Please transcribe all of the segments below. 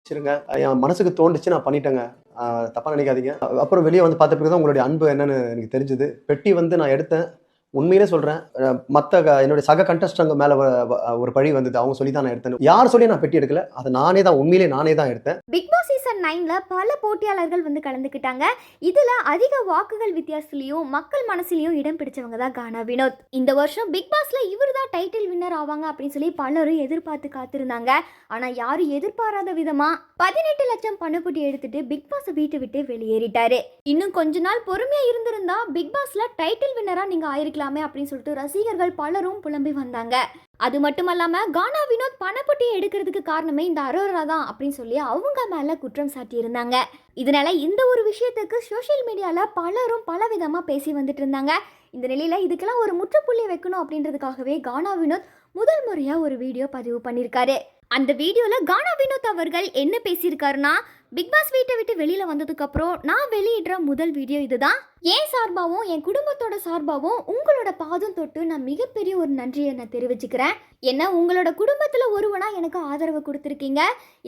வச்சிருங்க. என் மனசுக்கு தோணுச்சு நான் பண்ணிட்டேங்க. தப்பா நினைக்காதீங்க. அப்புறம் வெளிய வந்து பார்த்த பிறகு தான் உங்களுடைய அன்பு என்னன்னு எனக்கு தெரிஞ்சது. பெட்டி வந்து நான் எடுத்தேன். உண்மையிலே சொல்றேன். என்னுடைய சக கண்டஸ்டன்ட்ங்க மேல ஒரு பழி வந்தது. அவங்க சொல்லி தான் நான் எடுத்தேன். யார் சொல்லியும் நான் பெட்டி எடுக்கல. அது நானே தான் உண்மையிலே நானே தான் எடுத்தேன். பிக் பாஸ் சீசன் 9ல பல போட்டியாளர்கள் வந்து கலந்துக்கிட்டாங்க. இதுல அதிக வாக்குகள் வித்தியாசத்திலையும் மக்கள் மனசுலயும் இடம் பிடிச்சவங்க தான் கானா வினோத். இந்த வருஷம் பிக் பாஸ்ல இவர் தான் டைட்டில் வின்னர் ஆவாங்க அப்படின்னு சொல்லி பலரும் எதிர்பார்த்து காத்திருந்தாங்க. ஆனா யாரும் எதிர்பாராத விதமா 18 லட்சம் பணப்பொட்டி எடுத்துட்டு பிக் பாஸ் வீட்டை விட்டு வெளியேறிட்டாரு. இன்னும் கொஞ்ச நாள் பொறுமையா இருந்திருந்தா பிக் பாஸ்ல டைட்டில் வின்னரா நீங்க ஆயிருக்கலாமே அப்படின்னு சொல்லிட்டு ரசிகர்கள் பலரும் புலம்பி வந்தாங்க. அது மட்டுமல்லாம கானா வினோத் பணப்பொட்டியை எடுக்கிறதுக்கு காரணமே இந்த அரோரா தான் அப்படின்னு சொல்லி அவங்க மேல குற்றம் சாட்டி இருந்தாங்க. இதனால இந்த ஒரு விஷயத்துக்கு சோஷியல் மீடியால பலரும் பல விதமா பேசி வந்துட்டு இருந்தாங்க. இந்த நிலையில இதுக்கெல்லாம் ஒரு முற்றுப்புள்ளி வைக்கணும் அப்படின்றதுக்காகவே கானா வினோத் முதல் முறையா ஒரு வீடியோ பதிவு பண்ணியிருக்காரு. அந்த வீடியோல கானா வினோத் அவர்கள் என்ன பேசியிருக்காருன்னா, பிக் பாஸ் வீட்டை விட்டு வெளியில வந்ததுக்கு அப்புறம் நான் வெளியிடுற முதல் வீடியோ இதுதான். என் சார்பாகவும் என் குடும்பத்தோட சார்பாகவும் உங்களோட பாதம் தொட்டு நான் மிகப்பெரிய ஒரு நன்றியை நான் தெரிவிச்சுக்கிறேன். ஏன்னா உங்களோட குடும்பத்துல ஒருவனா எனக்கு ஆதரவு கொடுத்துருக்கீங்க.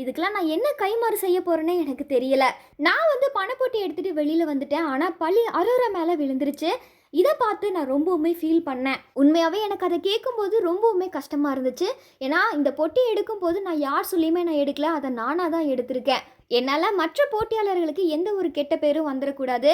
இதுக்கெல்லாம் நான் என்ன கைமாறு செய்ய போறேன்னு எனக்கு தெரியல. நான் வந்து பணப்பொட்டி எடுத்துட்டு வெளியில வந்துட்டேன். ஆனா பழி அரோரா மேல விழுந்துருச்சு. இதை பார்த்து நான் ரொம்பவுமே ஃபீல் பண்ணேன். உண்மையாகவே எனக்கு அதை கேட்கும்போது ரொம்பவுமே கஷ்டமாக இருந்துச்சு. ஏன்னா இந்த பொட்டி எடுக்கும்போது நான் யார் சொல்லியுமே நான் எடுக்கல, அதை நானாக தான் எடுத்திருக்கேன். என்னால் மற்ற போட்டியாளர்களுக்கு எந்த ஒரு கெட்ட பேரும் வந்துடக்கூடாது.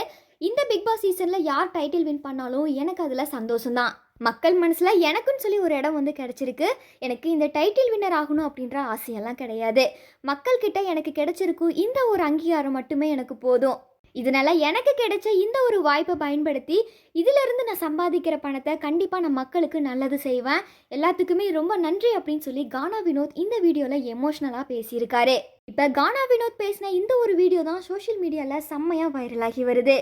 இந்த பிக் பாஸ் சீசனில் யார் டைட்டில் வின் பண்ணாலும் எனக்கு அதில் சந்தோஷம்தான். மக்கள் மனசில் எனக்குன்னு சொல்லி ஒரு இடம் வந்து கிடச்சிருக்கு. எனக்கு இந்த டைட்டில் வின்னர் ஆகணும் அப்படின்ற ஆசையெல்லாம் கிடையாது. மக்கள்கிட்ட எனக்கு கிடைச்சிருக்கும் இந்த ஒரு அங்கீகாரம் மட்டுமே எனக்கு போதும். இதனால எனக்கு கிடைச்ச இந்த ஒரு வாய்ப்பை பயன்படுத்தி இதிலிருந்து நான் சம்பாதிக்கிற பணத்தை கண்டிப்பாக நான் மக்களுக்கு நல்லது செய்வேன். எல்லாத்துக்குமே ரொம்ப நன்றி அப்படின்னு சொல்லி கானா வினோத் இந்த வீடியோவில் எமோஷ்னலாக பேசியிருக்காரு. இப்போ கானா வினோத் பேசின இந்த ஒரு வீடியோ தான் சோஷியல் மீடியாவில் செம்மையாக வைரலாகி வருது.